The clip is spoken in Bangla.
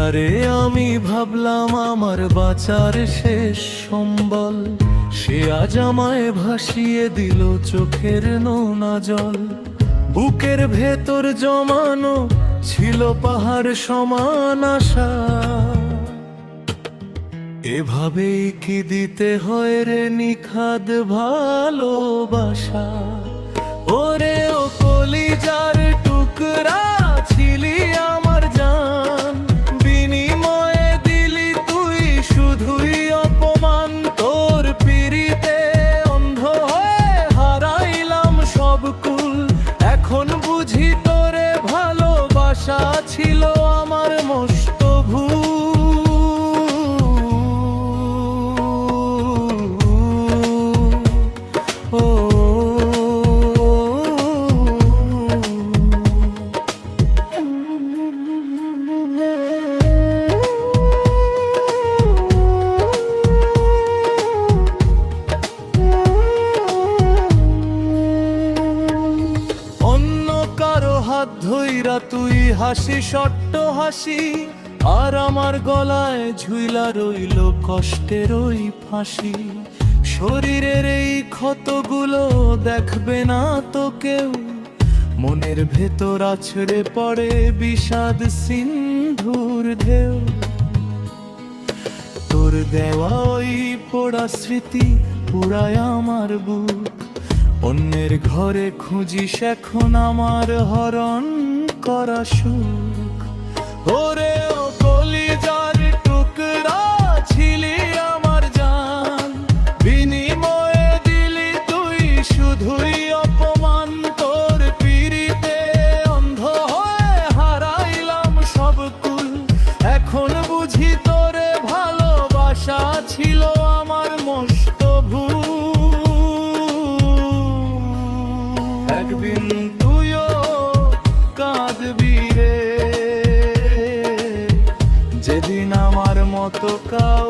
যারে আমি ভাবলাম আমার বাঁচার শেষ সম্বল, সে আজ আমায় ভাসিয়ে দিল চোখের নোনা জল। বুকের ভেতর জমানো ছিল পাহাড় সমান আশা, এভাবেই কি দিতে হয় রে নিখাদ ভালোবাসা। ওরে ও কলিজার টুকরা ছিলি আমার জান, বিনিময়ে দিলি তুই শুধুই অপমান। তোর পিরিতে অন্ধ হয়ে হারাইলাম সব কুল, এখন বুঝি তোরে ভালোবাসা ছিল আমার মস্ত ভুল। হাত ধইরা তুই হাসি সট্ট হাসি, আর আমার গলায় ঝুইলা রইল কষ্টের ওই ফাঁসি। শরীরের এই ক্ষতগুলো দেখবে না তো কেউ, মনের ভেতর আছড়ে পড়ে বিষাদ সিন্ধুর ঢেউ। তোর দেওয়া ওই পোড়া স্মৃতি পুরায় আমার বুক, অন্যের ঘরে খুঁজিস এখন আমার হরণ করা সুখ। ওরে ও কলিজার টুকরা ছিলি আমার জান, বিনিময়ে দিলি তুই শুধুই অপমান। তোর পিরিতে অন্ধ হয়ে হারাইলাম সব কুল, এখন বুঝি তোরে ভালোবাসা ছিল আমার মস্ত ভুল। একদিন তুইও কাঁদবি রে, যেদিন আমার মতো কাউ